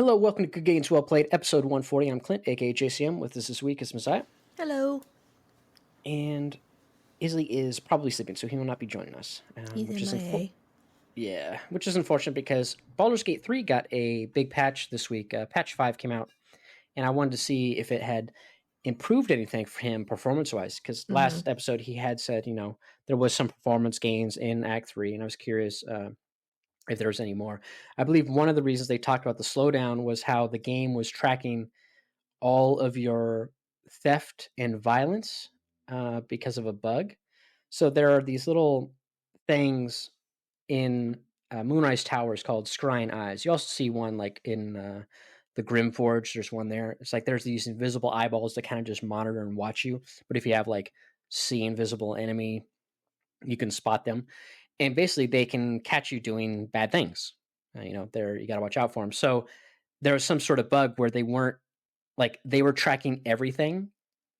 Hello, welcome to Good Games Well Played, episode 140. I'm Clint, aka JCM. With us this week is Messiah. Hello. And Isley is probably sleeping, so he will not be joining us. He's MIA. Which is unfortunate because Baldur's Gate 3 got a big patch this week. Patch 5 came out, and I wanted to see if it had improved anything for him performance-wise, because last episode he had said, there was some performance gains in Act 3, and I was curious if there was any more. I believe one of the reasons they talked about the slowdown was how the game was tracking all of your theft and violence because of a bug. So there are these little things in Moonrise Towers called Scrying Eyes. You also see one like in the Grimforge. There's one there. It's like there's these invisible eyeballs that kind of just monitor and watch you. But if you have like see invisible enemy, you can spot them. And basically they can catch you doing bad things. You got to watch out for them. So there was some sort of bug where they were tracking everything,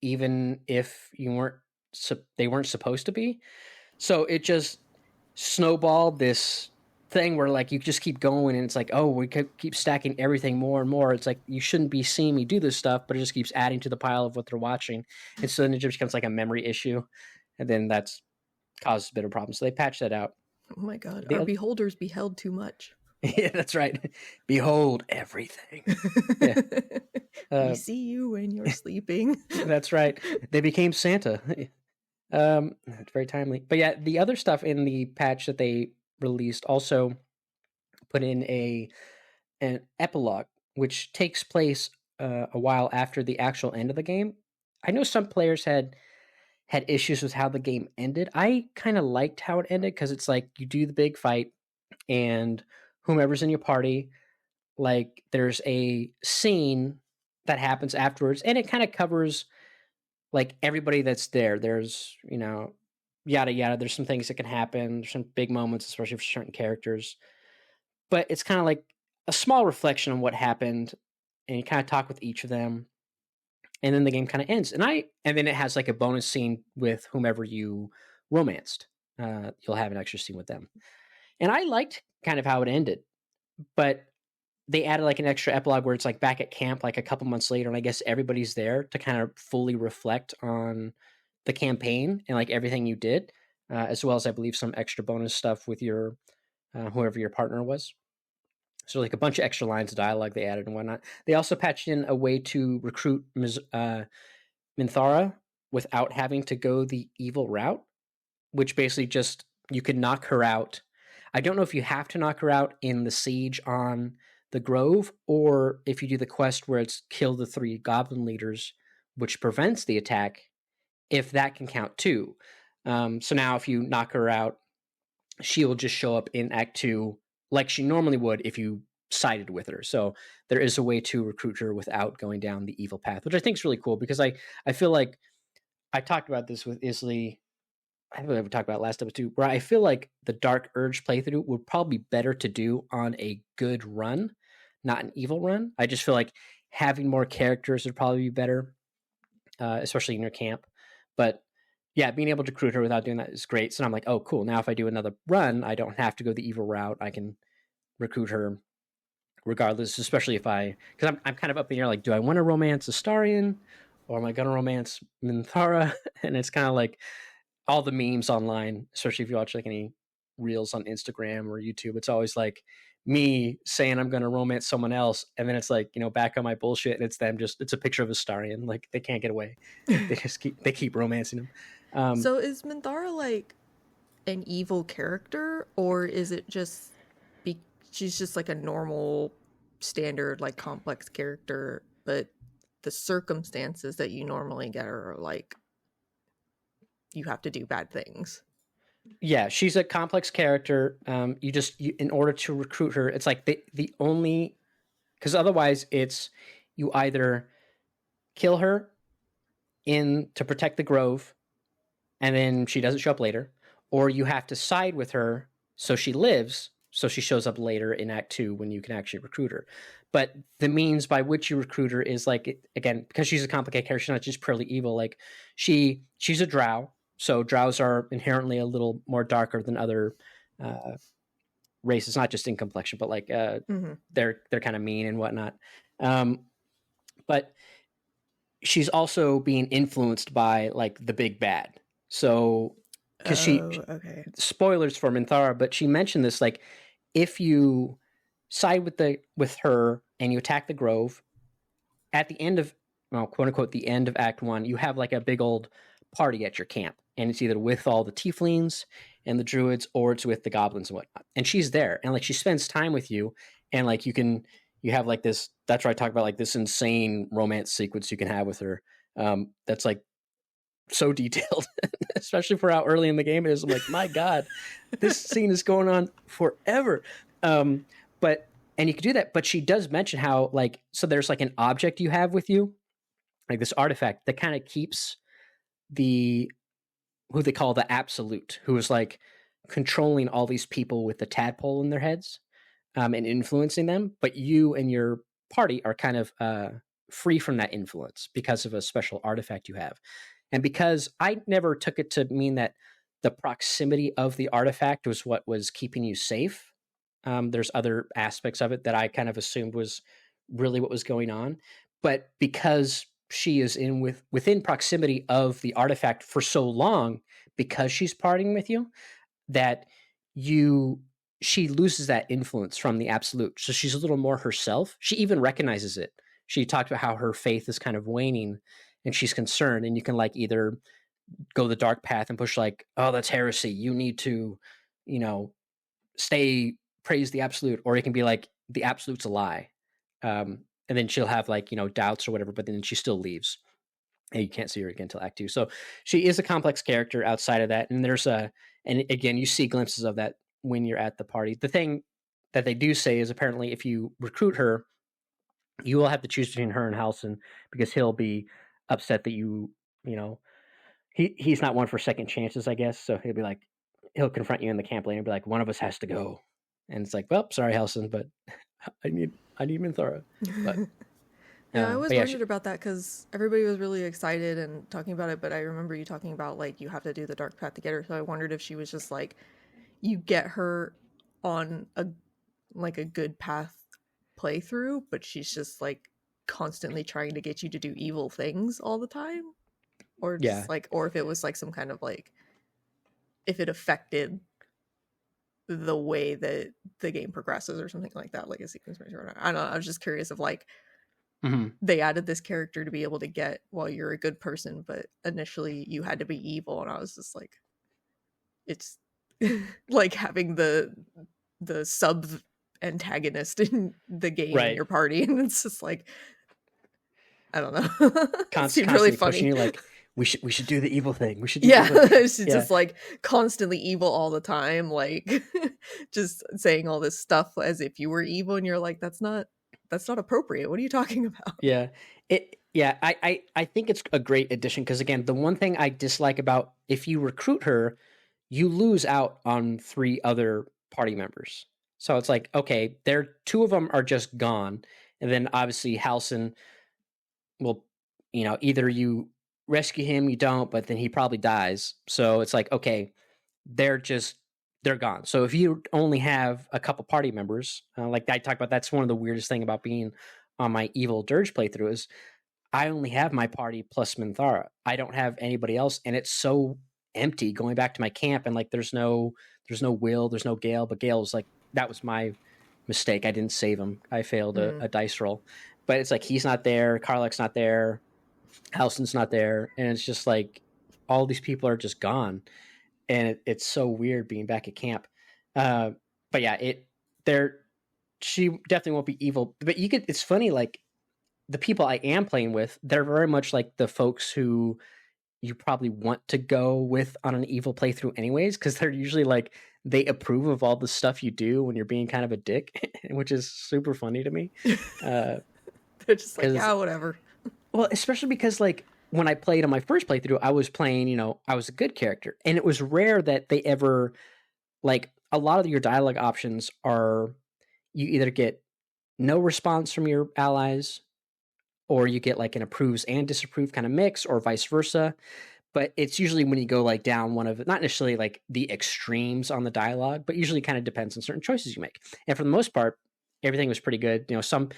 even if they weren't supposed to be. So it just snowballed this thing where like you just keep going, and it's like, oh, we keep stacking everything more and more. It's like you shouldn't be seeing me do this stuff, but it just keeps adding to the pile of what they're watching, and so then it just becomes like a memory issue, and then that's causes a bit of problems. So they patched that out. Oh my god, our beholders beheld too much. Yeah, that's right. Behold everything. We see you when you're sleeping. That's right. They became Santa. It's very timely. But yeah, the other stuff in the patch that they released also put in an epilogue, which takes place a while after the actual end of the game. I know some players had issues with how the game ended. I kind of liked how it ended because it's like you do the big fight and whomever's in your party, like there's a scene that happens afterwards, and it kind of covers like everybody that's there. There's, yada yada. There's some things that can happen. There's some big moments, especially for certain characters. But it's kind of like a small reflection on what happened, and you kind of talk with each of them, and then the game kind of ends. And then it has like a bonus scene with whomever you romanced. You'll have an extra scene with them. And I liked kind of how it ended, but they added like an extra epilogue where it's like back at camp like a couple months later, and I guess everybody's there to kind of fully reflect on the campaign and like everything you did, as well as I believe some extra bonus stuff with your whoever your partner was. So like a bunch of extra lines of dialogue they added and whatnot. They also patched in a way to recruit Minthara without having to go the evil route, which basically just you could knock her out. I don't know if you have to knock her out in the siege on the Grove, or if you do the quest where it's kill the 3 goblin leaders, which prevents the attack, if that can count too. So now if you knock her out, she will just show up in Act 2 like she normally would if you sided with her. So there is a way to recruit her without going down the evil path, which I think is really cool, because I feel like I talked about this with Isley. I think we talked about it last episode too, where I feel like the Dark Urge playthrough would probably be better to do on a good run, not an evil run. I just feel like having more characters would probably be better, especially in your camp. But yeah, being able to recruit her without doing that is great. So I'm like, oh, cool. Now if I do another run, I don't have to go the evil route. I can recruit her regardless, especially because I'm kind of up in the air, like, do I want to romance Astarion, or am I going to romance Minthara? And it's kind of like all the memes online, especially if you watch like any reels on Instagram or YouTube, it's always like me saying I'm going to romance someone else, and then it's like, back on my bullshit, and it's a picture of Astarion. Like, they can't get away. They keep romancing him. So is Minthara like an evil character, or is it just she's just like a normal standard like complex character, but the circumstances that you normally get are like you have to do bad things? Yeah, she's a complex character. You in order to recruit her, it's like the only, because otherwise it's you either kill her to protect the Grove, and then she doesn't show up later, or you have to side with her so she lives, so she shows up later in Act 2 when you can actually recruit her. But the means by which you recruit her is like, again, because she's a complicated character, she's not just purely evil. Like she's a drow. So drows are inherently a little more darker than other race. It's not just in complexion, but like they're kind of mean and whatnot. But she's also being influenced by like the big bad. So because okay. spoilers for Minthara, but she mentioned this, like if you side with her and you attack the grove at the end of, well, quote unquote, the end of Act 1, you have like a big old party at your camp, and it's either with all the tieflings and the druids or it's with the goblins and whatnot. And she's there, and like she spends time with you, and like you have like this, that's where I talk about like this insane romance sequence you can have with her. That's like so detailed, especially for how early in the game it is. I'm like, my God, this scene is going on forever. But and you can do that, but she does mention how like, so there's like an object you have with you, like this artifact that kind of keeps who they call the absolute, who is like controlling all these people with the tadpole in their heads, and influencing them. But you and your party are kind of free from that influence because of a special artifact you have. And because I never took it to mean that the proximity of the artifact was what was keeping you safe. There's other aspects of it that I kind of assumed was really what was going on. But because she is within proximity of the artifact for so long, because she's partying with you, that she loses that influence from the absolute. So she's a little more herself. She even recognizes it. She talked about how her faith is kind of waning and she's concerned, and you can like either go the dark path and push like, oh, that's heresy, you need to, praise the absolute, or it can be like the absolute's a lie. And then she'll have like, doubts or whatever, but then she still leaves. And you can't see her again until Act 2. So she is a complex character outside of that. And and again, you see glimpses of that when you're at the party. The thing that they do say is apparently if you recruit her, you will have to choose between her and Halson, because he'll be upset that he's not one for second chances, I guess. So he'll be like, he'll confront you in the camp later and be like, one of us has to go. And it's like, well, sorry, Halson, but I need Minthara. But yeah, I always wondered about that because everybody was really excited and talking about it, but I remember you talking about like you have to do the dark path to get her. So I wondered if she was just like you get her on a good path playthrough, but she's just like constantly trying to get you to do evil things all the time, or just like, or if it was like some kind of like if it affected the way that the game progresses or something like that, like a sequence. I don't know. I was just curious of like. Mm-hmm. They added this character to be able to get, well, you're a good person, but initially you had to be evil, and I was just like, it's like having the sub antagonist in the game in your party, and it's just like, I don't know. It seemed really funny. Pushing you like, we should do the evil thing. We should do it's just like constantly evil all the time, like just saying all this stuff as if you were evil, and you're like, that's not appropriate. What are you talking about? I think it's a great addition, because again, the one thing I dislike about, if you recruit her, you lose out on 3 other party members. So it's like, okay, 2 of them are just gone, and then obviously Halson will, either you rescue him, you don't, but then he probably dies. So it's like, okay, they're gone. So if you only have a couple party members, like I talked about, that's one of the weirdest thing about being on my Evil Dirge playthrough is I only have my party plus Minthara. I don't have anybody else, and it's so empty going back to my camp, and like there's no Will, there's no Gale, but Gale was like, that was my mistake. I didn't save him. I failed a dice roll. But it's like he's not there, Karlach's not there, Halson's not there, and it's just like all these people are just gone. And it's so weird being back at camp. But yeah, she definitely won't be evil. But it's funny, like the people I am playing with, they're very much like the folks who you probably want to go with on an evil playthrough anyways, because they're usually like, they approve of all the stuff you do when you're being kind of a dick, which is super funny to me. They're just like, yeah, whatever. Well, especially because like when I played on my first playthrough, I was playing, I was a good character, and it was rare that they ever, like, a lot of your dialogue options are, you either get no response from your allies, or you get like an approves and disapprove kind of mix, or vice versa. but it's usually when you go like down one of, not necessarily like the extremes on the dialogue, but usually kind of depends on certain choices you make. And for the most part, everything was pretty good. You know, some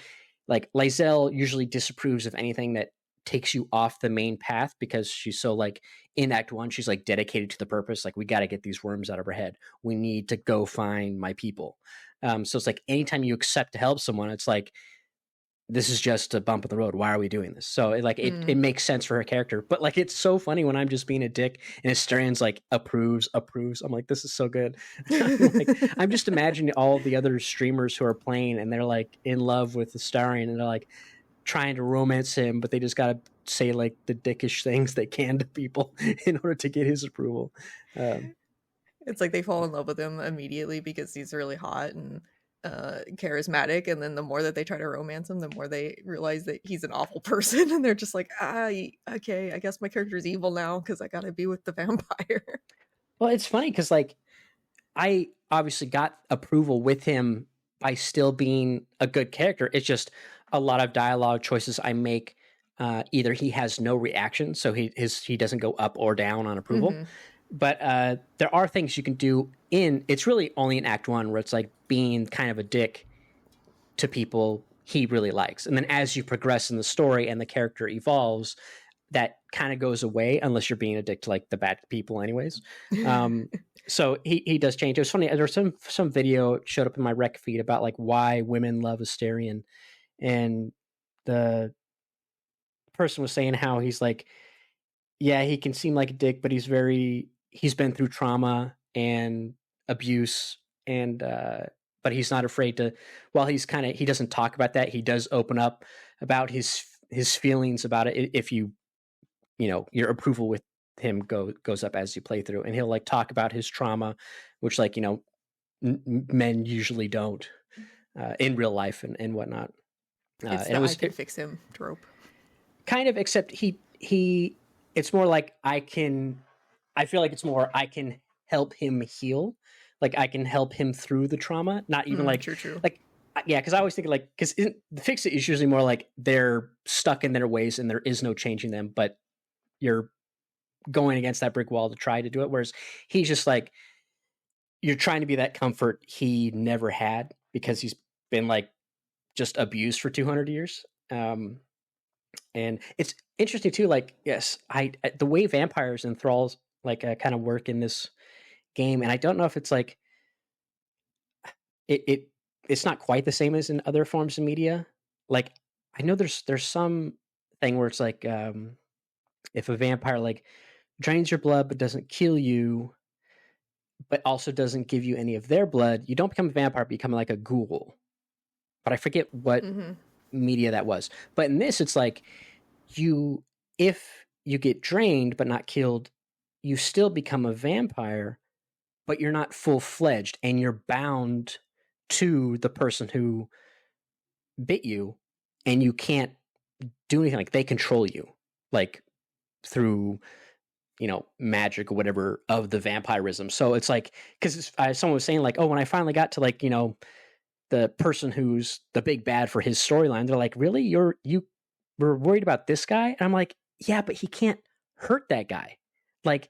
like Lizelle usually disapproves of anything that takes you off the main path because she's so like in Act One, she's like dedicated to the purpose. Like, we got to get these worms out of her head. We need to go find my people. So it's like anytime you accept to help someone, it's like, this is just a bump in the road. Why are we doing this? So it makes sense for her character. But like, it's so funny when I'm just being a dick and Asterian's like approves. I'm like, this is so good. I'm just imagining all the other streamers who are playing and they're like in love with Astarian and they're like trying to romance him, but they just got to say like the dickish things they can to people in order to get his approval. It's like they fall in love with him immediately because he's really hot and charismatic, and then the more that they try to romance him, the more they realize that he's an awful person, and they're just like, okay, I guess my character's evil now because I gotta be with the vampire. Well, it's funny because like I obviously got approval with him by still being a good character. It's just a lot of dialogue choices I make. Either he has no reaction, so he doesn't go up or down on approval. Mm-hmm. But there are things you can do it's really only in Act One where it's like being kind of a dick to people he really likes. And then as you progress in the story and the character evolves, that kind of goes away unless you're being a dick to like the bad people anyways. So he does change. It was funny. There was some video showed up in my rec feed about like why women love Astarian. And the person was saying how he's like, yeah, he can seem like a dick, but he's been through trauma and abuse, and but he's not afraid to. While he doesn't talk about that, he does open up about his feelings about it. If you know, your approval with him goes up as you play through, and he'll like talk about his trauma, which like, you know, men usually don't in real life and whatnot. It's and I can fix him trope. Kind of, except he it's more like I feel like it's more I can help him heal. Like I can help him through the trauma. Not even like true. Like, yeah, because I always think like, because the fix it is usually more like they're stuck in their ways and there is no changing them, but you're going against that brick wall to try to do it. Whereas he's just like, you're trying to be that comfort he never had because he's been like just abused for 200 years. And it's interesting too, like, yes, the way vampires and thralls like kind of work in this game, and I don't know if it's like it's not quite the same as in other forms of media. Like, I know there's some thing where it's like if a vampire like drains your blood but doesn't kill you, but also doesn't give you any of their blood, you don't become a vampire, you become like a ghoul. But I forget what media that was. But in this, it's like if you get drained but not killed, you still become a vampire, but you're not full-fledged, and you're bound to the person who bit you, and you can't do anything. Like, they control you, like through, you know, magic or whatever of the vampirism. So it's like, because someone was saying like, oh, when I finally got to like, you know, the person who's the big bad for his storyline, they're like, really, you were worried about this guy? And I'm like, yeah, but he can't hurt that guy. Like,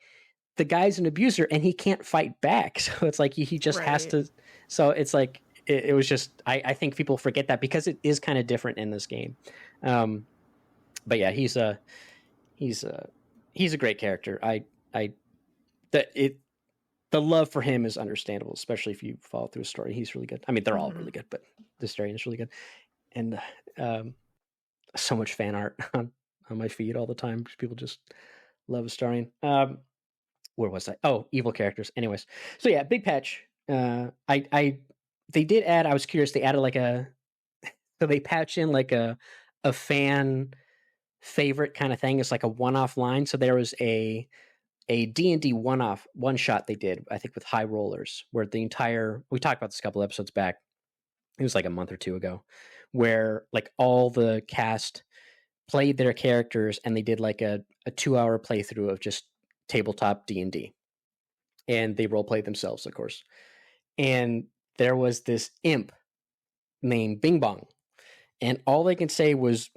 the guy's an abuser and he can't fight back. So it's like he just has to. So it's like it was just I think people forget that because it is kind of different in this game. But yeah, he's a great character. The love for him is understandable, especially if you follow through a story. He's really good. I mean, they're all really good, but this story is really good. And so much fan art on my feed all the time. People just love Astarian. Where was I? Oh, evil characters. Anyways, so yeah, big patch. They did add. I was curious. They added like so they patch in like a fan favorite kind of thing. It's like a one-off line. So there was a D&D one shot they did, I think, with High Rollers, where we talked about this a couple episodes back. It was like a month or two ago, where like all the cast played their characters and they did like a 2-hour playthrough of just tabletop D&D, and they role played themselves, of course. And there was this imp named Bing Bong, and all they can say was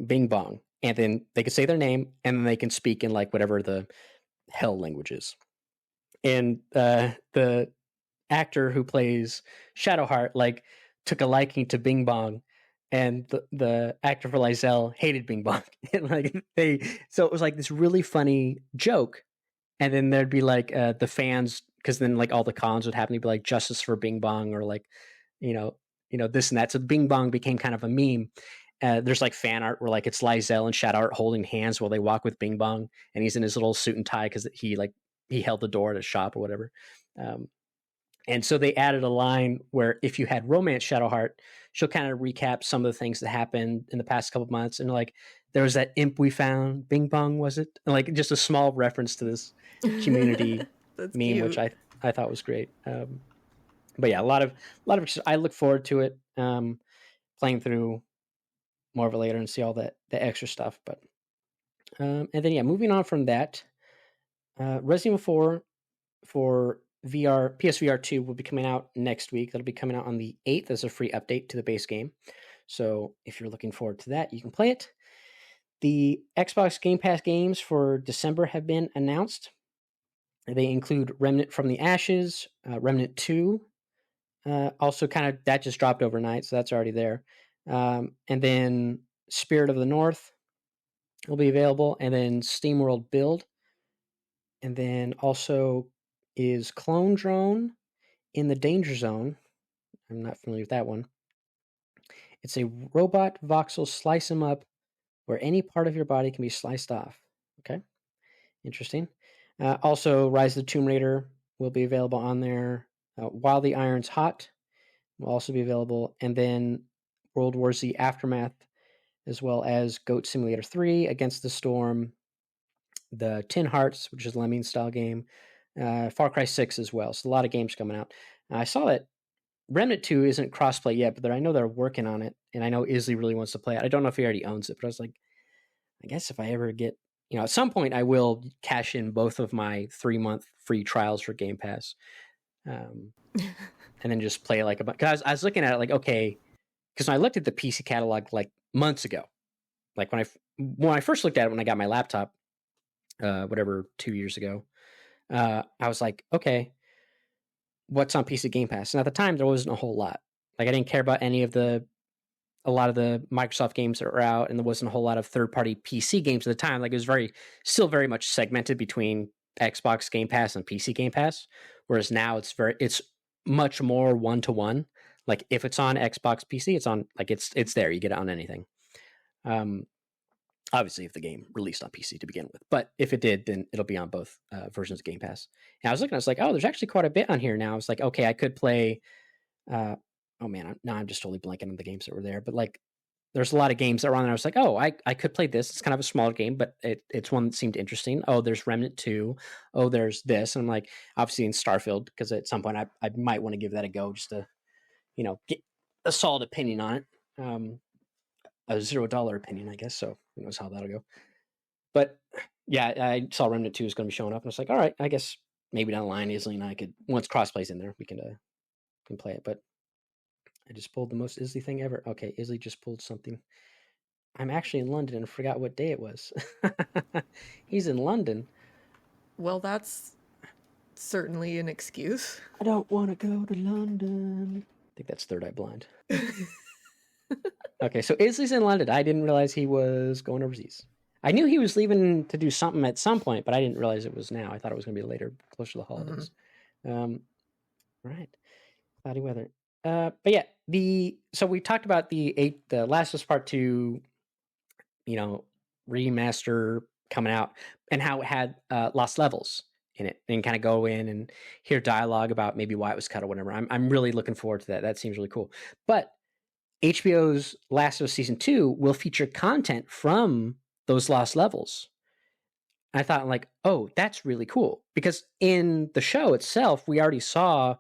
Bing Bong. and then they can say their name, and then they can speak in like whatever the hell language is. And the actor who plays Shadowheart like took a liking to Bing Bong, and the actor for Lysel hated Bing Bong. And like so it was like this really funny joke, and then there'd be like the fans, because then like all the cons would happen to be like justice for Bing Bong, or like you know this and that. So Bing Bong became kind of a meme. There's like fan art where like it's Lysel and Shadowheart holding hands while they walk with Bing Bong, and he's in his little suit and tie because he held the door at a shop or whatever. And so they added a line where if you had romance Shadowheart, she'll kind of recap some of the things that happened in the past couple of months. And like, there was that imp we found, Bing Bong, was it? And like, just a small reference to this community That's meme, cute. which I thought was great. But yeah, a lot of, I look forward to it. Playing through more of it later and see all the extra stuff. But, and then, yeah, moving on from that, Resident Evil 4 for VR, PSVR 2 will be coming out next week. That'll be coming out on the 8th as a free update to the base game. So if you're looking forward to that, you can play it. The Xbox Game Pass games for December have been announced. They include Remnant from the Ashes, Remnant 2. Also, kind of that just dropped overnight, so that's already there. And then Spirit of the North will be available, and then SteamWorld Build. And then also is Clone Drone in the Danger Zone. I'm not familiar with that one. It's a robot voxel slice 'em up where any part of your body can be sliced off. Okay, interesting. Also, Rise of the Tomb Raider will be available on there. While the Iron's Hot will also be available. And then World War Z Aftermath, as well as Goat Simulator 3, Against the Storm, the Tin Hearts, which is a Lemming style game, Far Cry 6 as well. So a lot of games coming out. I saw that Remnant 2 isn't crossplay yet, but I know they're working on it, and I know Isley really wants to play it. I don't know if he already owns it, but I was like, I guess if I ever get, at some point I will cash in both of my 3-month free trials for Game Pass, and then just play like because I was looking at it like, okay, because when I looked at the PC catalog like months ago, like when I first looked at it when I got my laptop, 2 years ago, I was like, okay, what's on PC Game Pass? And at the time, there wasn't a whole lot. Like I didn't care about a lot of the Microsoft games that were out, and there wasn't a whole lot of third-party PC games at the time. Like it was still very much segmented between Xbox Game Pass and PC Game Pass. Whereas now it's much more one-to-one. Like if it's on Xbox PC, it's on, like it's there. You get it on anything. Obviously, if the game released on PC to begin with, but if it did, then it'll be on both versions of Game Pass. And I was looking, I was like, oh, there's actually quite a bit on here now. I was like, okay, I could play. Oh man, now I'm just totally blanking on the games that were there. But like, there's a lot of games that are on there. I was like, oh, I could play this. It's kind of a smaller game, but it's one that seemed interesting. Oh, there's Remnant 2. Oh, there's this. And I'm like, obviously in Starfield, because at some point I might want to give that a go just to, get a solid opinion on it. A $0 opinion, I guess. So who knows how that'll go. But yeah, I saw Remnant 2 is going to be showing up, and I was like, all right, I guess maybe down the line, Isley and I could, once crossplay's in there, we can play it. But I just pulled the most Isley thing ever. Okay, Isley just pulled something. I'm actually in London and forgot what day it was. He's in London. Well, that's certainly an excuse. I don't want to go to London. I think that's Third Eye Blind. Okay, so Isley's in London. I didn't realize he was going overseas. I knew he was leaving to do something at some point, but I didn't realize it was now. I thought it was going to be later, closer to the holidays. Right. Cloudy weather. But yeah, so we talked about the Last of Us Part 2, remaster coming out, and how it had lost levels in it, and kind of go in and hear dialogue about maybe why it was cut or whatever. I'm really looking forward to that. That seems really cool. But HBO's Last of Us Season 2 will feature content from those lost levels. I thought, like, oh, that's really cool. Because in the show itself, we already saw,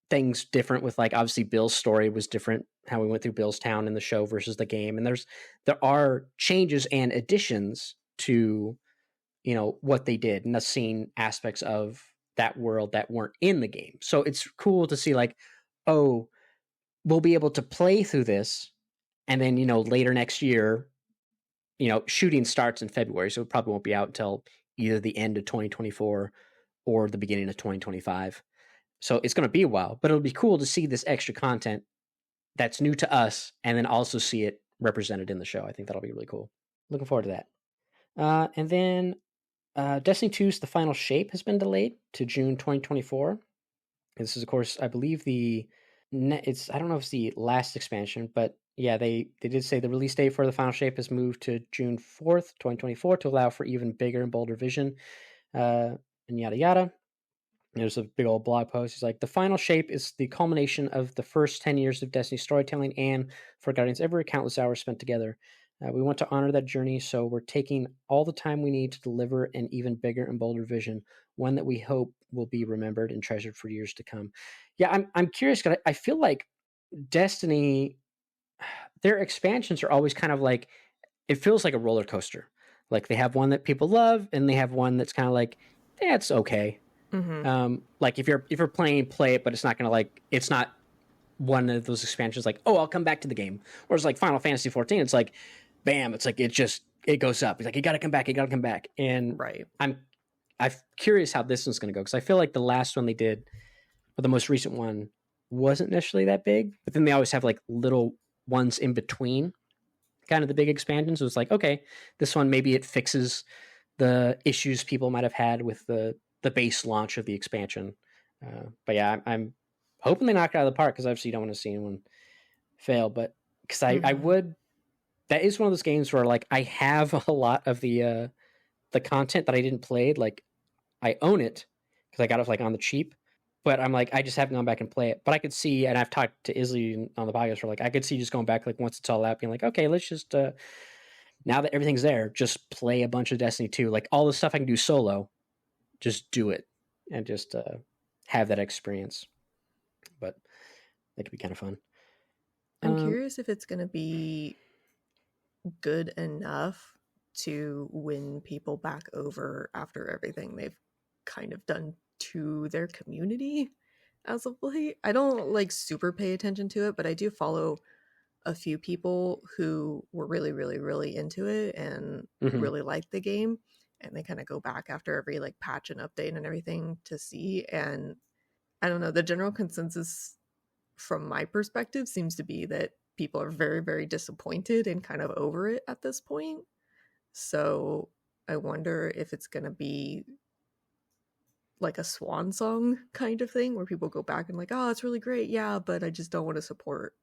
things different with, like, obviously Bill's story was different, how we went through Bill's town in the show versus the game. And there are changes and additions to, what they did, and us seeing aspects of that world that weren't in the game. So it's cool to see, like, oh, we'll be able to play through this, and then, later next year, shooting starts in February, so it probably won't be out until either the end of 2024 or the beginning of 2025. So it's going to be a while, but it'll be cool to see this extra content that's new to us and then also see it represented in the show. I think that'll be really cool. Looking forward to that. And then Destiny 2's The Final Shape has been delayed to June 2024. This is, of course, I believe I don't know if it's the last expansion, but yeah, they did say the release date for The Final Shape has moved to June 4th, 2024 to allow for even bigger and bolder vision, and yada yada. There's a big old blog post. He's like, the Final Shape is the culmination of the first 10 years of Destiny storytelling, and for Guardians, every countless hours spent together. We want to honor that journey, so we're taking all the time we need to deliver an even bigger and bolder vision, one that we hope will be remembered and treasured for years to come. Yeah, I'm curious, because I feel like Destiny, their expansions are always kind of like, it feels like a roller coaster. Like they have one that people love, and they have one that's kind of like, it's okay. Like if you're playing, play it, but it's not gonna it's not one of those expansions like, oh, I'll come back to the game. Whereas like Final Fantasy 14, it's like, bam, it's like it goes up. It's like you gotta come back. And right. I'm curious how this one's gonna go, because I feel like the last one they did, or the most recent one, wasn't necessarily that big, but then they always have like little ones in between, kind of the big expansions. So it's like, okay, this one maybe it fixes the issues people might have had with the base launch of the expansion. But yeah, I'm hoping they knock it out of the park, because obviously you don't want to see anyone fail. But because I would, that is one of those games where like I have a lot of the content that I didn't play. Like I own it because I got it like on the cheap, but I'm like, I just haven't gone back and play it. But I could see, and I've talked to Isley on the podcast for like, I could see just going back like once it's all out, being like, okay, let's just now that everything's there, just play a bunch of Destiny 2. Like all the stuff I can do solo, just do it and just have that experience. But that could be kind of fun. I'm curious if it's going to be good enough to win people back over after everything they've kind of done to their community as of late. I don't like super pay attention to it, but I do follow a few people who were really, really, really into it and really liked the game. And they kind of go back after every like patch and update and everything to see. And I don't know, the general consensus from my perspective seems to be that people are very, very disappointed and kind of over it at this point. So I wonder if it's going to be like a swan song kind of thing where people go back and like, oh, it's really great. Yeah, but I just don't want to support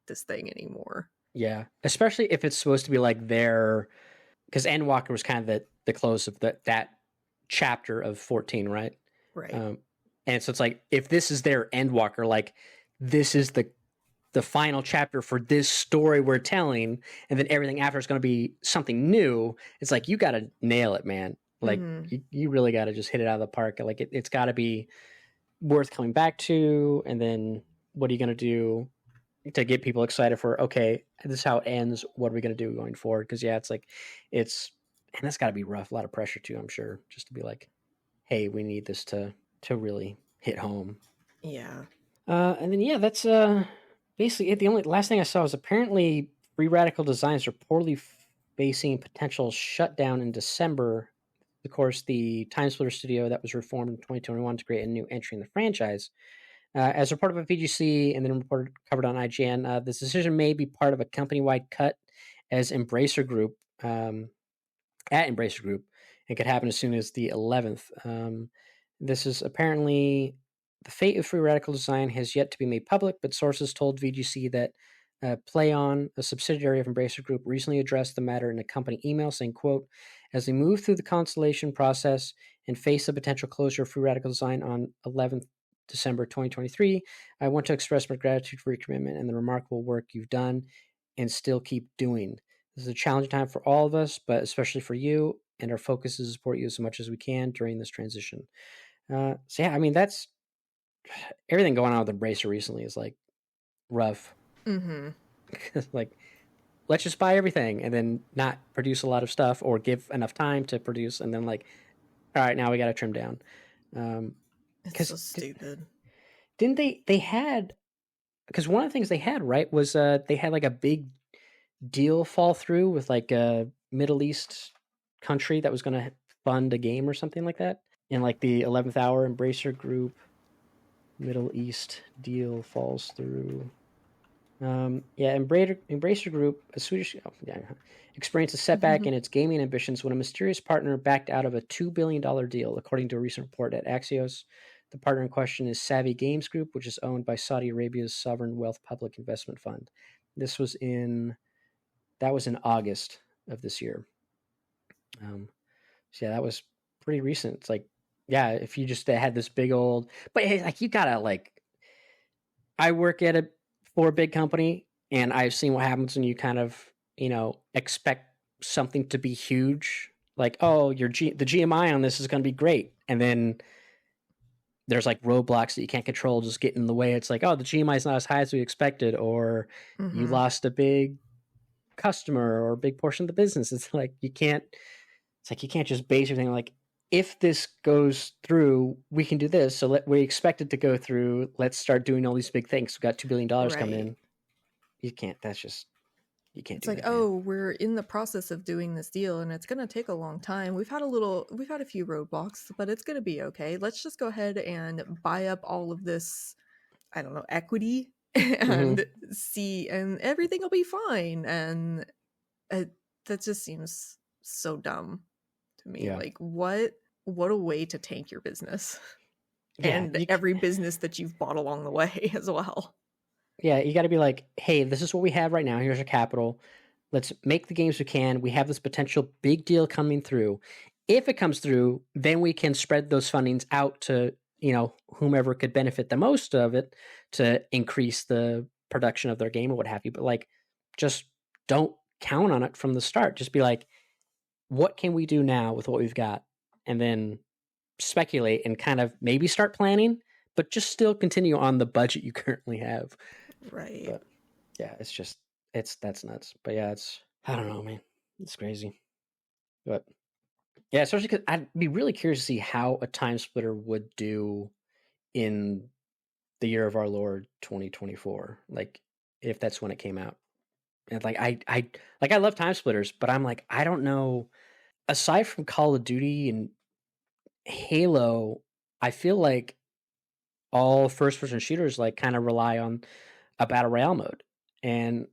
this thing anymore. Yeah, especially if it's supposed to be like because Endwalker was kind of the close of that chapter of 14, right? Right. And so it's like, if this is their Endwalker, like this is the final chapter for this story we're telling, and then everything after is going to be something new. It's like, you got to nail it, man. Like you really got to just hit it out of the park. Like it's got to be worth coming back to. And then what are you going to do to get people excited for, okay, this is how it ends. What are we going to do going forward? Because yeah, it's like, and that's got to be rough. A lot of pressure too, I'm sure, just to be like, hey, we need this to really hit home. Yeah. And then yeah, that's basically it. The only last thing I saw was apparently Free Radical Designs are poorly facing potential shutdown in December. Of course, the Time Splitter studio that was reformed in 2021 to create a new entry in the franchise. As reported by VGC and then covered on IGN, this decision may be part of a company-wide cut as Embracer Group at Embracer Group, and could happen as soon as the 11th. This is apparently the fate of Free Radical Design has yet to be made public, but sources told VGC that PlayOn, a subsidiary of Embracer Group, recently addressed the matter in a company email saying, quote, as we move through the constellation process and face the potential closure of Free Radical Design on 11th December 2023, I want to express my gratitude for your commitment and the remarkable work you've done and still keep doing. This is a challenging time for all of us, but especially for you, and our focus is to support you as much as we can during this transition. So yeah, I mean, that's everything going on with Embracer recently is like rough. Like, let's just buy everything and then not produce a lot of stuff, or give enough time to produce, and then like, all right, now we got to trim down. It's so stupid. Didn't they had, because one of the things they had, right, was they had like a big deal fall through with like Middle East country that was going to fund a game or something like that. In like the 11th hour, Embracer Group, Middle East deal falls through. Embracer Group, a Swedish, experienced a setback in its gaming ambitions when a mysterious partner backed out of a $2 billion deal, according to a recent report at Axios. The partner in question is Savvy Games Group, which is owned by Saudi Arabia's sovereign wealth public investment fund. That was in August of this year. So yeah, that was pretty recent. It's like, yeah, if you just had this big old, but like you gotta like, I work for a big company, and I've seen what happens when you kind of, expect something to be huge. Like, oh, the GMI on this is going to be great, and then there's like roadblocks that you can't control just get in the way. It's like, oh, the GMI is not as high as we expected, or you lost a big customer or a big portion of the business. It's like you can't just base everything like, if this goes through, we can do this. So we expect it to go through. Let's start doing all these big things. We got $2 billion coming in. You can't. You can't. It's do like, that, oh, we're in the process of doing this deal, and it's going to take a long time. We've had a few roadblocks, but it's going to be okay. Let's just go ahead and buy up all of this, I don't know, equity, and see, and everything will be fine. And that just seems so dumb to me. Yeah. Like, what a way to tank your business. Yeah, and every business that you've bought along the way as well. Yeah, you got to be like, hey, this is what we have right now. Here's our capital. Let's make the games we can. We have this potential big deal coming through. If it comes through, then we can spread those fundings out to, whomever could benefit the most of it to increase the production of their game or what have you. But like, just don't count on it from the start. Just be like, what can we do now with what we've got? And then speculate and kind of maybe start planning, but just still continue on the budget you currently have. Right. But yeah, that's nuts. But yeah, I don't know, man. It's crazy. But yeah, especially because I'd be really curious to see how a time splitter would do in the year of our Lord 2024. Like, if that's when it came out. And like I love time splitters, but I'm like, I don't know. Aside from Call of Duty and Halo, I feel like all first-person shooters like kind of rely on a battle royale mode, and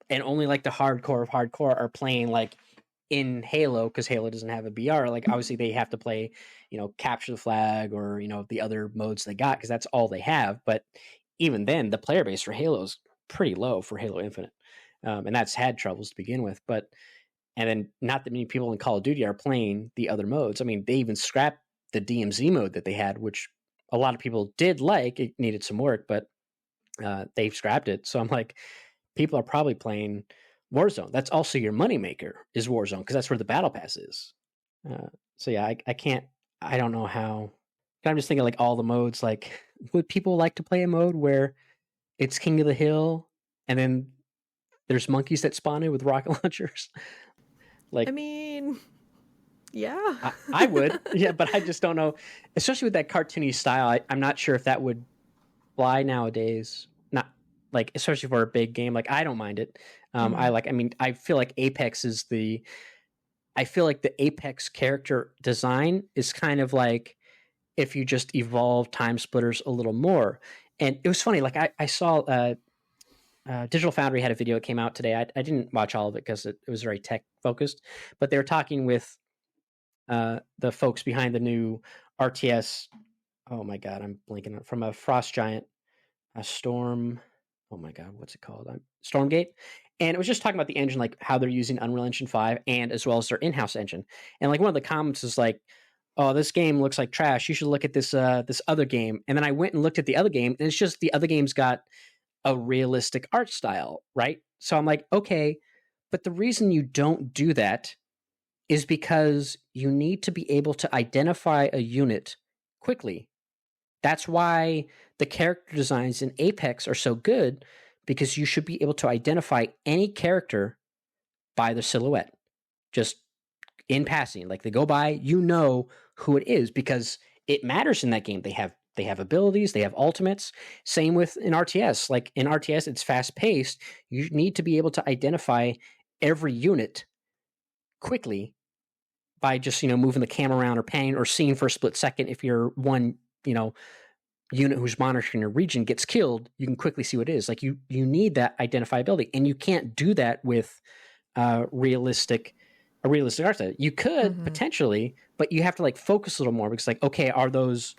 only like the hardcore of hardcore are playing like in Halo, because Halo doesn't have a BR. Like, obviously they have to play, capture the flag or the other modes they got because that's all they have. But even then, the player base for Halo is pretty low for Halo Infinite, and that's had troubles to begin with. But and then not that many people in Call of Duty are playing the other modes. I mean, they even scrapped the DMZ mode that they had, which a lot of people did like. It needed some work, but they've scrapped it. So I'm like, people are probably playing Warzone. That's also your moneymaker is Warzone, because that's where the battle pass is. So yeah, I don't know how. I'm just thinking like all the modes, like, would people like to play a mode where it's King of the Hill and then there's monkeys that spawn in with rocket launchers? Like, I mean, yeah. I would. Yeah, but I just don't know. Especially with that cartoony style, I'm not sure if that would fly nowadays. Not like, especially for a big game. Like, I don't mind it. I feel like I feel like the Apex character design is kind of like if you just evolve time splitters a little more. And it was funny. Like, I saw Digital Foundry had a video that came out today. I didn't watch all of it because it was very tech focused, but they were talking with the folks behind the new RTS. Oh my God, I'm blanking on, from a Frost Giant, a Storm. Oh my God, what's it called? Stormgate. And it was just talking about the engine, like how they're using Unreal Engine 5 and as well as their in-house engine. And like one of the comments is like, oh, this game looks like trash. You should look at this other game. And then I went and looked at the other game, and it's just the other game's got a realistic art style, right? So I'm like, okay, but the reason you don't do that is because you need to be able to identify a unit quickly. That's why the character designs in Apex are so good, because you should be able to identify any character by the silhouette. Just in passing, like they go by, who it is, because it matters in that game. They have abilities, they have ultimates. Same with in RTS. Like in RTS, it's fast paced. You need to be able to identify every unit quickly by just, moving the camera around or panning or seeing for a split second. If you're one, unit who's monitoring your region gets killed, you can quickly see what it is. Like you need that identifiability, and you can't do that with a realistic art style. You could potentially, but you have to like focus a little more, because like, okay, are those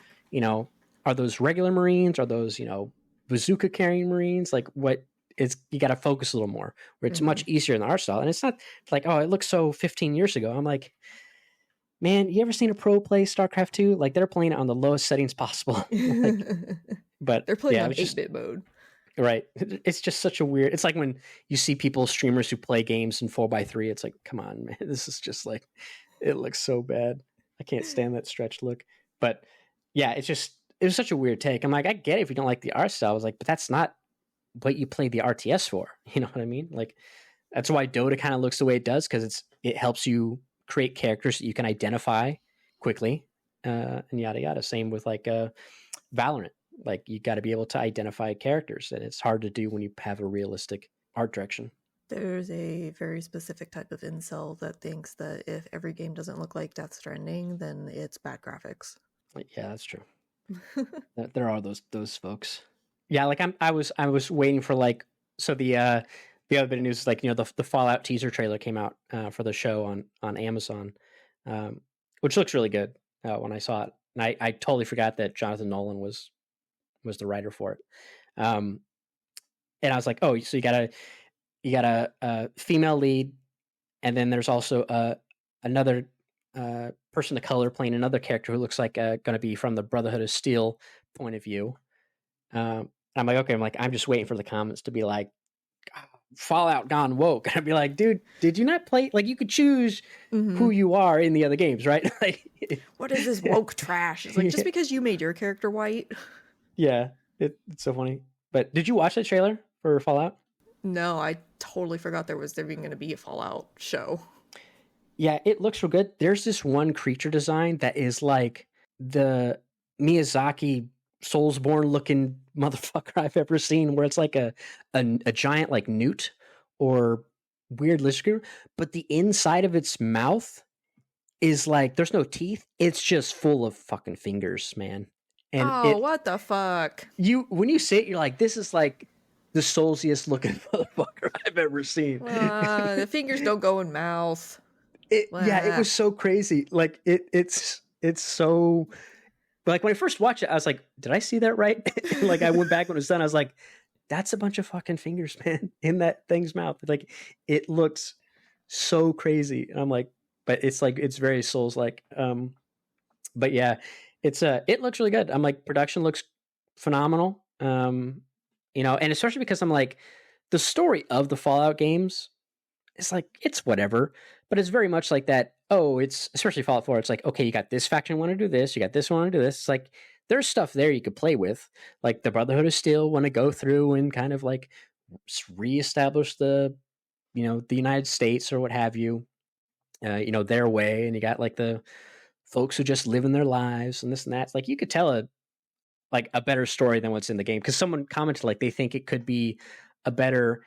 regular Marines? Are those, bazooka carrying Marines? Like what is, you got to focus a little more, where it's much easier in the art style. And it's not like, oh, it looks so 15 years ago. I'm like, man, you ever seen a pro play StarCraft 2? Like they're playing it on the lowest settings possible. But they're playing yeah, on it's just 8-bit mode. right. It's just such a weird. It's like when you see streamers who play games in 4x3. It's like, come on, man. This is just like, it looks so bad. I can't stand that stretched look. But yeah, it was such a weird take. I'm like, I get it if you don't like the art style. I was like, but that's not what you play the RTS for. You know what I mean? Like that's why Dota kind of looks the way it does, because it helps you create characters that you can identify quickly, and yada yada. Same with like Valorant. Like you got to be able to identify characters, and it's hard to do when you have a realistic art direction. There's a very specific type of incel that thinks that if every game doesn't look like Death Stranding, then it's bad graphics. Yeah, that's true. There are those folks. Yeah, like I was waiting for like, so the other bit of news is like, the Fallout teaser trailer came out for the show on Amazon, which looks really good when I saw it. And I totally forgot that Jonathan Nolan was the writer for it. And I was like, oh, so you got a female lead, and then there's also another person of color playing another character who looks like going to be from the Brotherhood of Steel point of view. I'm like, okay, I'm just waiting for the comments to be like, Fallout gone woke. And I'd be like, dude, did you not play? Like, you could choose who you are in the other games, right? Like, what is this woke trash? It's like, just because you made your character white. Yeah, it's so funny. But did you watch the trailer for Fallout? No, I totally forgot there was even going to be a Fallout show. Yeah, it looks real good. There's this one creature design that is like the Miyazaki Soulsborne looking motherfucker I've ever seen, where it's like a giant like newt or weird lizard creature, but the inside of its mouth is like, there's no teeth. It's just full of fucking fingers, man. And what the fuck? When you see it, you're like, this is like the soulsiest looking motherfucker I've ever seen. The fingers don't go in mouth. Yeah, it was so crazy. Like it's so, like when I first watched it, I was like, did I see that right? Like I went back when it was done, I was like, that's a bunch of fucking fingers, man, in that thing's mouth. Like it looks so crazy. And I'm like, but it's like, it's very Souls like. But yeah, it looks really good. I'm like, production looks phenomenal. And especially because I'm like, the story of the Fallout games, it's like, it's whatever, but it's very much like that. Oh, it's especially Fallout 4. It's like, okay, you got this faction want to do this, you got this one want to do this. It's like, there's stuff there you could play with. Like the Brotherhood of Steel want to go through and kind of like reestablish the United States or what have you, their way. And you got like the folks who just live in their lives and this and that. It's like, you could tell a better story than what's in the game. Because someone commented like they think it could be a better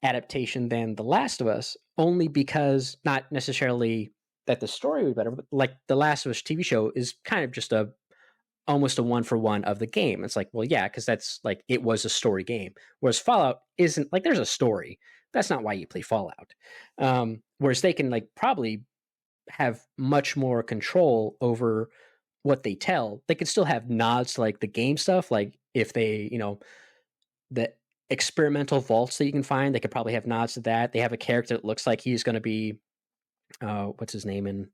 adaptation than The Last of Us, only because, not necessarily that the story would be better, but like The Last of Us TV show is kind of just almost a 1-for-1 of the game. It's like, well, yeah, because that's like, it was a story game. Whereas Fallout isn't. Like, there's a story. That's not why you play Fallout. Whereas they can like probably have much more control over what they tell. They could still have nods to like the game stuff. Like if they, the experimental vaults that you can find, they could probably have nods to that. They have a character that looks like he's going to be, what's his name in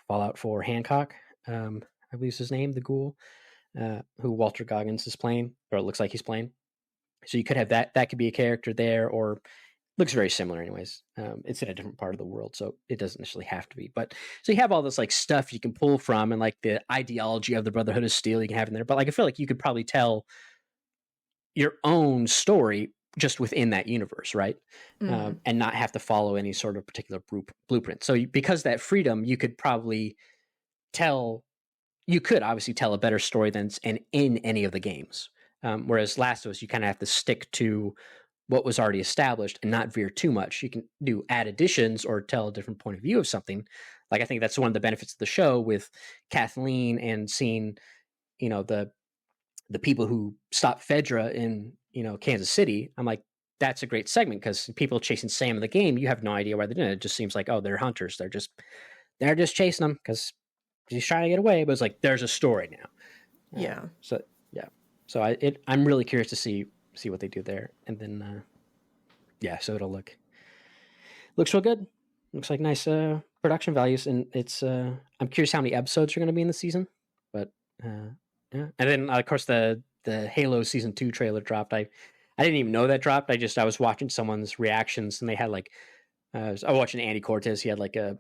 Fallout 4? Hancock, I believe is his name, the ghoul, who Walter Goggins is playing, or it looks like he's playing. So you could have that. That could be a character there, or looks very similar anyways. It's in a different part of the world, so it doesn't necessarily have to be. But so you have all this like stuff you can pull from, and like the ideology of the Brotherhood of Steel you can have in there. But like I feel like you could probably tell your own story just within that universe, right? And not have to follow any sort of particular blueprint. So because that freedom, you could obviously tell a better story than in any of the games. Whereas Last of Us, you kind of have to stick to what was already established and not veer too much. You can add additions or tell a different point of view of something. Like, I think that's one of the benefits of the show with Kathleen and seeing, the people who stopped Fedra in, Kansas City. I'm like, that's a great segment because people chasing Sam in the game, you have no idea why they're doing it. It just seems like, oh, they're hunters. They're just chasing him because he's trying to get away. But it's like, there's a story now. Yeah. So yeah. So I'm really curious to see what they do there. And then, so it'll looks real good. Looks like nice production values. And it's, I'm curious how many episodes are going to be in the season. But yeah. And then, of course, the Halo Season 2 trailer dropped. I didn't even know that dropped. I was watching someone's reactions, and they had like, I was watching Andy Cortez. He had like a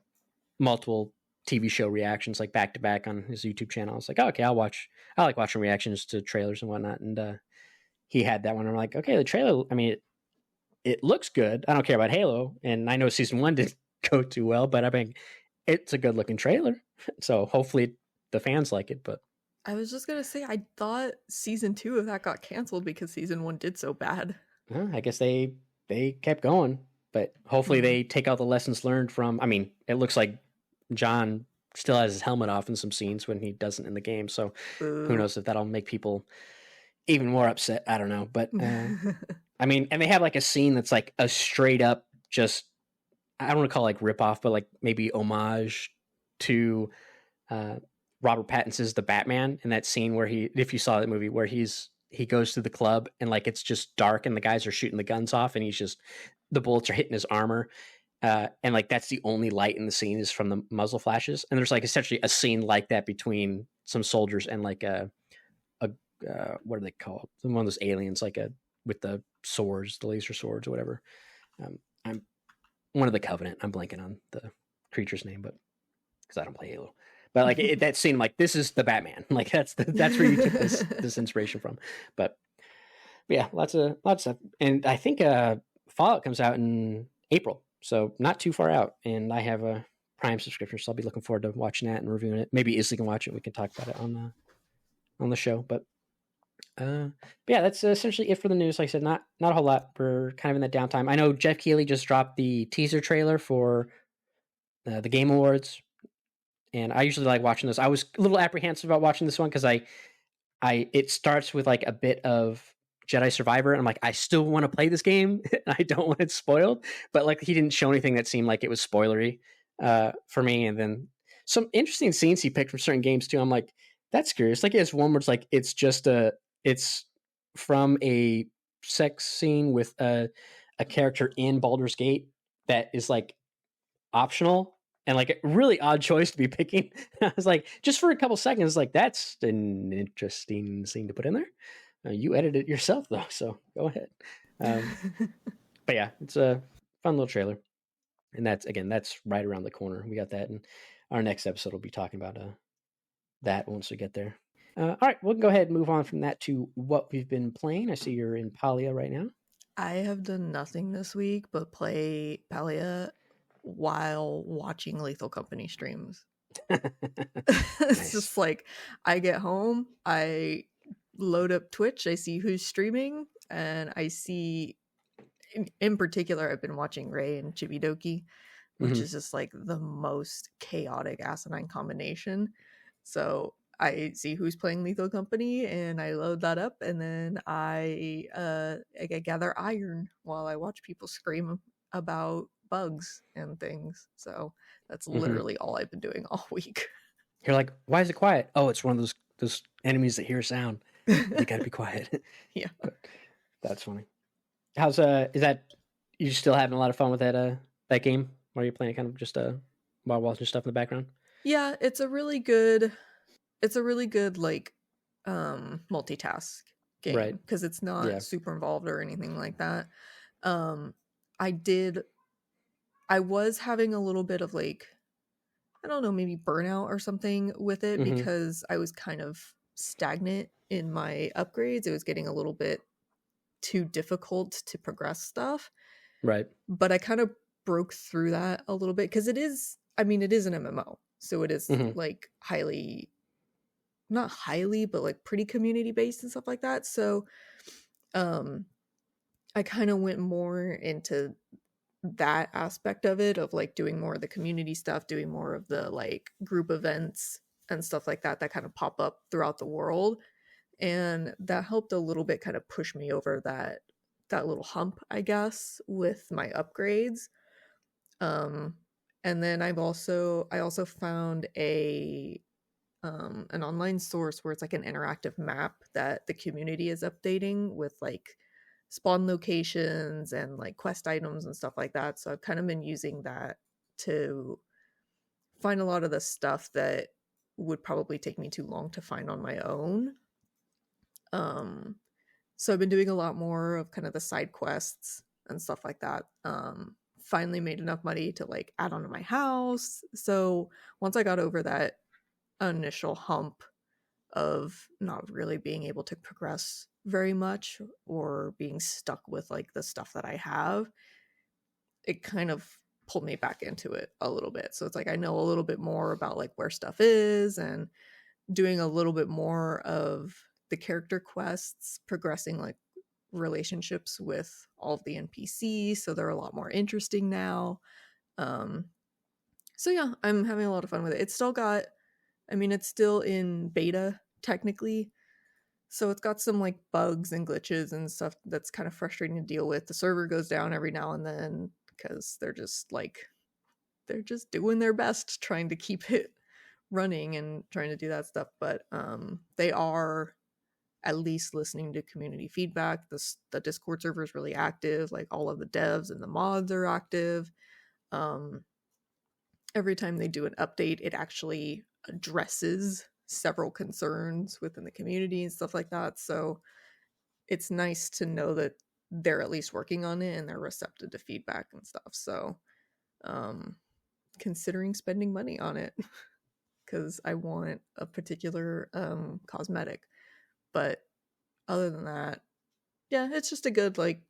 multiple TV show reactions like back to back on his YouTube channel. I was like, oh, okay, I like watching reactions to trailers and whatnot. And he had that one. I'm like, okay, the trailer, I mean, it looks good. I don't care about Halo. And I know Season 1 didn't go too well, but I mean, it's a good looking trailer. So hopefully the fans like it. But I was just going to say, I thought Season 2 of that got canceled because Season 1 did so bad. I guess they kept going. But hopefully they take out the lessons learned from, I mean, it looks like John still has his helmet off in some scenes when he doesn't in the game. So who knows if that'll make people even more upset. I don't know. But I mean, and they have like a scene that's like a straight up just, I don't want to call it like rip off, but like maybe homage to Robert Pattinson's The Batman in that scene where if you saw that movie, where he goes to the club and like it's just dark and the guys are shooting the guns off and the bullets are hitting his armor. And like that's the only light in the scene is from the muzzle flashes. And there's like essentially a scene like that between some soldiers and like a what do they call it? One of those aliens, like with the swords, the laser swords or whatever. I'm one of the Covenant. I'm blanking on the creature's name, but because I don't play Halo. But like that scene, like this is the Batman. Like that's where you took this inspiration from. But yeah, lots of stuff. And I think Fallout comes out in April, so not too far out. And I have a Prime subscription, so I'll be looking forward to watching that and reviewing it. Maybe Isley can watch it. We can talk about it on the show. But yeah, that's essentially it for the news. Like I said, not a whole lot. We're kind of in that downtime. I know Jeff Keighley just dropped the teaser trailer for the Game Awards, and I usually like watching those. I was a little apprehensive about watching this one because it starts with like a bit of Jedi Survivor, and I'm like, I still want to play this game. I don't want it spoiled, but like he didn't show anything that seemed like it was spoilery for me. And then some interesting scenes he picked from certain games too. I'm like, that's curious. Like, it's one where it's like it's from a sex scene with a character in Baldur's Gate that is like optional and like a really odd choice to be picking. I was like, just for a couple seconds, like that's an interesting scene to put in there. You edited it yourself though, so go ahead. But yeah, it's a fun little trailer, and that's right around the corner. We got that, and our next episode will be talking about that once we get there. All right, we'll go ahead and move on from that to what we've been playing. I see you're in Palia right now. I have done nothing this week but play Palia while watching Lethal Company streams. It's just like I get home, I load up Twitch, I see who's streaming, and I see in particular I've been watching Ray and Chibidoki, which is just like the most chaotic asinine combination. So I see who's playing Lethal Company and I load that up, and then I gather iron while I watch people scream about bugs and things. So that's literally all I've been doing all week. You're like, why is it quiet? Oh, it's one of those enemies that hear sound. They gotta be quiet. Yeah. But that's funny. How's is that you still having a lot of fun with that game? Or are you playing kind of just while watching stuff in the background? Yeah, it's a really good like multitask game, right? Because it's not super involved or anything like that. I was having a little bit of like, I don't know, maybe burnout or something with it because I was kind of stagnant in my upgrades. It was getting a little bit too difficult to progress stuff. Right. But I kind of broke through that a little bit because it is an MMO. So it is like not highly, but like pretty community based and stuff like that. So I kind of went more into that aspect of it, of like doing more of the community stuff, doing more of the like group events and stuff like that that kind of pop up throughout the world. And that helped a little bit kind of push me over that little hump, I guess, with my upgrades. Um and then I also found a an online source where it's like an interactive map that the community is updating with like spawn locations and like quest items and stuff like that. So I've kind of been using that to find a lot of the stuff that would probably take me too long to find on my own. Um, so I've been doing a lot more of kind of the side quests and stuff like that. Finally made enough money to like add on to my house. So once I got over that initial hump of not really being able to progress very much or being stuck with like the stuff that I have, it kind of pulled me back into it a little bit. So it's like I know a little bit more about like where stuff is and doing a little bit more of the character quests, progressing like relationships with all of the NPCs, so they're a lot more interesting now. Um so yeah, I'm having a lot of fun with it. It's still got, I mean, it's still in beta technically. So it's got some like bugs and glitches and stuff that's kind of frustrating to deal with. The server goes down every now and then because they're just doing their best trying to keep it running and trying to do that stuff. But they are at least listening to community feedback. The Discord server is really active. Like all of the devs and the mods are active. Um, every time they do an update, it actually addresses several concerns within the community and stuff like that. So it's nice to know that they're at least working on it and they're receptive to feedback and stuff. So um considering spending money on it because I want a particular cosmetic. But other than that, yeah, it's just a good like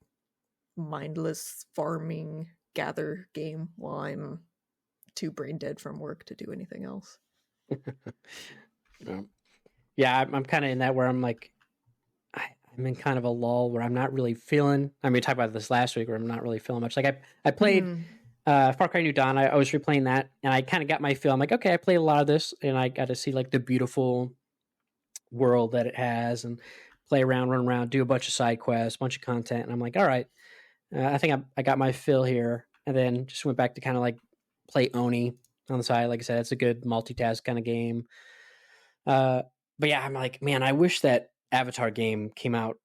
mindless farming gather game while I'm too brain dead from work to do anything else. Yeah, I'm kind of in that where I'm like, I'm in kind of a lull where I'm not really feeling. I mean, we talked about this last week where I'm not really feeling much. Like I played Far Cry New Dawn. I was replaying that, and I kind of got my feel. I'm like, okay, I played a lot of this, and I got to see like the beautiful world that it has, and play around, run around, do a bunch of side quests, bunch of content, and I'm like, all right, I think I got my fill here, and then just went back to kind of like play Oni on the side. Like I said, it's a good multitask kind of game. But yeah, I'm like, man, I wish that Avatar game came out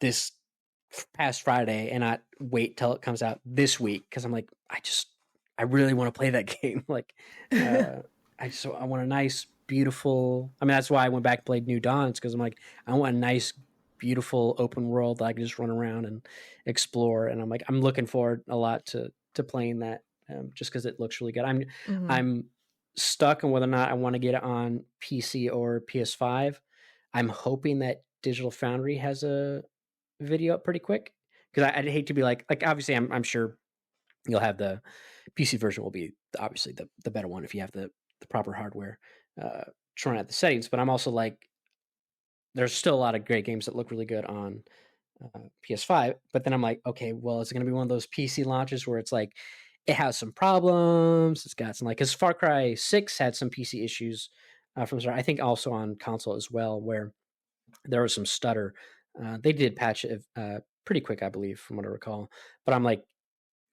this past Friday and not wait till it comes out this week, because I'm like, I really want to play that game. Like, I want a nice, beautiful. I mean, that's why I went back and played New Dawn, because I'm like, I want a nice, beautiful open world that I can just run around and explore. And I'm like, I'm looking forward a lot to playing that, just because it looks really good. I'm stuck on whether or not I want to get it on PC or PS5. I'm hoping that Digital Foundry has a video up pretty quick, because I'd hate to be like obviously I'm sure you'll have the PC version will be obviously the better one if you have the proper hardware to run out the settings. But I'm also like, there's still a lot of great games that look really good on PS5. But then I'm like, okay, well, it's going to be one of those PC launches where it's like it has some problems. It's got some like, because Far Cry 6 had some PC issues from start. I think also on console as well, where there was some stutter. They did patch it pretty quick, I believe, from what I recall. But I'm like,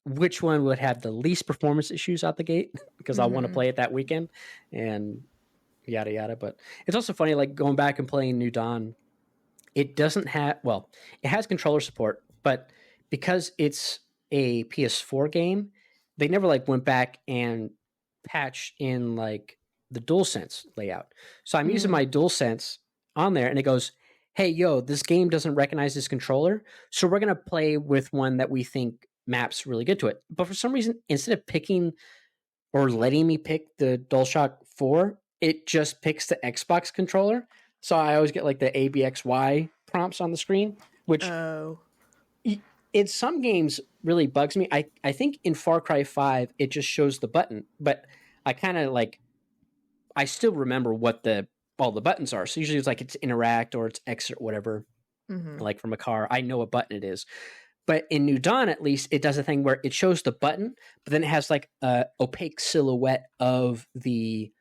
which one would have the least performance issues out the gate? Because I want to play it that weekend, and yada yada. But it's also funny, like going back and playing New Dawn. It doesn't have, well, it has controller support, but because it's a PS4 game, they never like went back and patched in like the DualSense layout. So I'm using my DualSense on there, and it goes, hey, yo, this game doesn't recognize this controller, so we're going to play with one that we think maps really good to it. But for some reason, instead of picking or letting me pick the DualShock 4, it just picks the Xbox controller. So I always get like the ABXY prompts on the screen, which in some games really bugs me. I think in Far Cry 5, it just shows the button, but I kind of like, I still remember what all the buttons are. So usually it's like it's interact or it's X or whatever. like from a car, I know what button it is. But in New Dawn, at least, it does a thing where it shows the button, but then it has like a opaque silhouette of the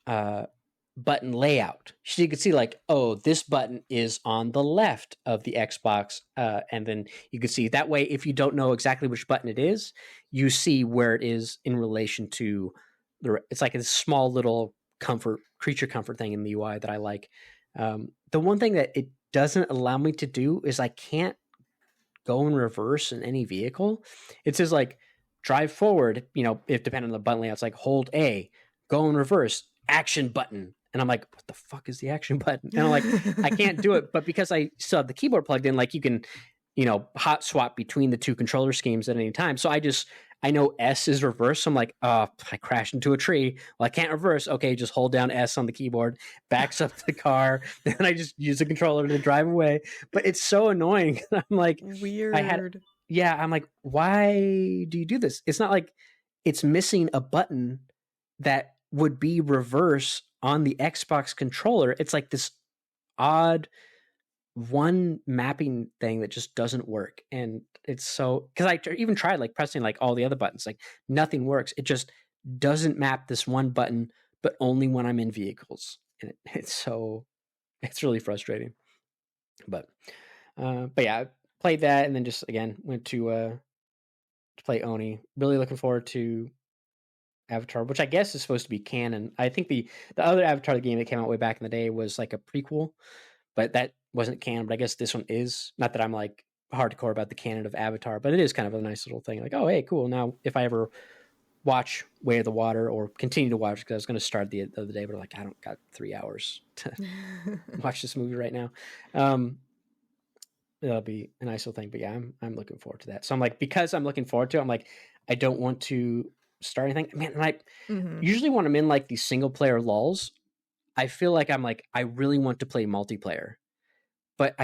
button layout. So you can see like, oh, this button is on the left of the Xbox. And then you can see that way, if you don't know exactly which button it is, you see where it is in relation to it's like a small little creature comfort thing in the UI that I like. The one thing that it doesn't allow me to do is I can't go in reverse in any vehicle. It says like drive forward, if depending on the button layout, it's like hold A, go in reverse, action button. And I'm like, what the fuck is the action button? And I'm like, I can't do it. But because I still have the keyboard plugged in, like you can, hot swap between the two controller schemes at any time. So I know S is reverse. So I'm like, I crashed into a tree. Well, I can't reverse. Okay, just hold down S on the keyboard, backs up the car. Then I just use the controller to drive away. But it's so annoying. I'm like, weird. I'm like, why do you do this? It's not like it's missing a button that would be reverse on the Xbox controller. It's like this odd one mapping thing that just doesn't work. And it's so, because I even tried like pressing like all the other buttons, like nothing works. It just doesn't map this one button, but only when I'm in vehicles. And it's really frustrating. But yeah, I played that and then just again went to play Oni. Really looking forward to Avatar, which I guess is supposed to be canon. I think the other Avatar game that came out way back in the day was like a prequel, but that wasn't canon. But I guess this one is. Not that I'm like hardcore about the canon of Avatar, but it is kind of a nice little thing. Like, oh, hey, cool. Now, if I ever watch Way of the Water or continue to watch, because I was going to start the other day, but like, I don't got 3 hours to watch this movie right now. That'll be a nice little thing. But yeah, I'm looking forward to that. So I'm like, because I'm looking forward to it, I'm like, I don't want to start anything. Man, and I usually when I'm in like these single player lulls, I feel like I'm like, I really want to play multiplayer, but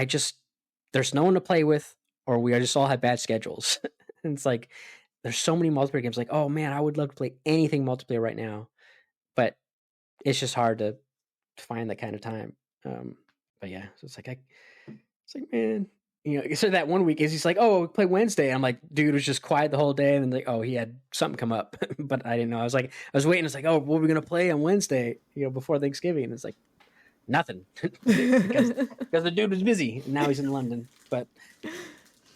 there's no one to play with, or we just all have bad schedules. And it's like, there's so many multiplayer games. Like, oh man, I would love to play anything multiplayer right now, but it's just hard to find that kind of time. But yeah, so it's like, man, so that one week is he's like, oh, we play Wednesday. I'm like, dude was just quiet the whole day. And then like, oh, he had something come up, but I didn't know. I was waiting. It's like, oh, what are we going to play on Wednesday, before Thanksgiving? And it's like, nothing because the dude was busy and now he's in London. But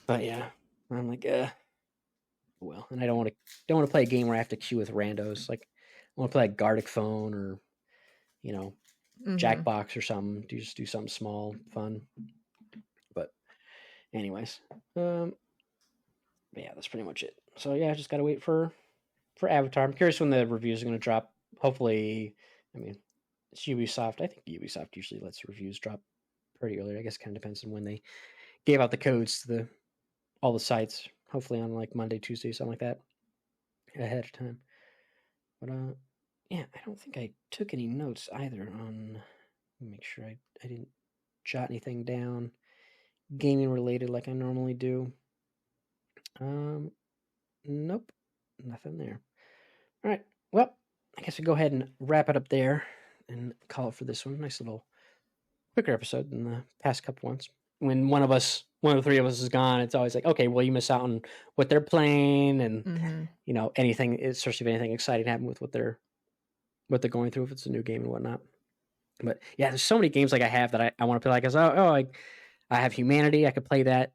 yeah, I'm like, well, and I don't want to play a game where I have to queue with randos. Like I want to play like Gartic Phone or, Jackbox or something. Just do something small, fun. But anyways, but yeah, that's pretty much it. So yeah, I just got to wait for Avatar. I'm curious when the reviews are going to drop. Hopefully, I mean, it's Ubisoft. I think Ubisoft usually lets reviews drop pretty early. I guess it kind of depends on when they gave out the codes to all the sites. Hopefully on like Monday, Tuesday, something like that, ahead of time. But yeah, I don't think I took any notes either on. Make sure I didn't jot anything down gaming related like I normally do. Nope, nothing there. All right, well, I guess we go ahead and wrap it up there and call it for this one. Nice little quicker episode than the past couple ones. When one of the three of us is gone, it's always like, okay, well, you miss out on what they're playing and anything, especially if anything exciting happened with what they're going through, if it's a new game and whatnot. But yeah, there's so many games like I have that I want to play. Like I have Humanity, I could play that.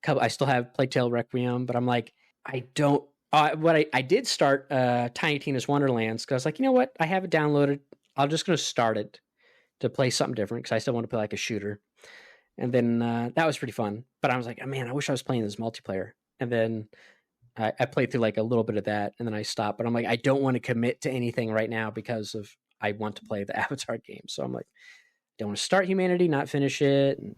I still have Plague Tale Requiem, but I'm like, I don't. What I did start Tiny Tina's Wonderlands because I was like, you know what, I have it downloaded. I'm just going to start it to play something different because I still want to play like a shooter. And then that was pretty fun. But I was like, oh, man, I wish I was playing this multiplayer. And then I played through like a little bit of that, and then I stopped. But I'm like, I don't want to commit to anything right now because I want to play the Avatar game. So I'm like, don't want to start Humanity, not finish it, and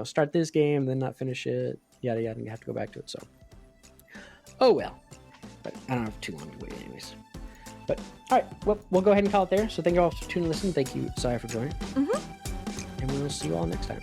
start this game, then not finish it, yada yada, and you have to go back to it. So, oh well. But I don't have too long to wait, anyways. But all right, well, we'll go ahead and call it there. So thank you all for tuning and listening. Thank you, Saya, for joining, and we will see you all next time.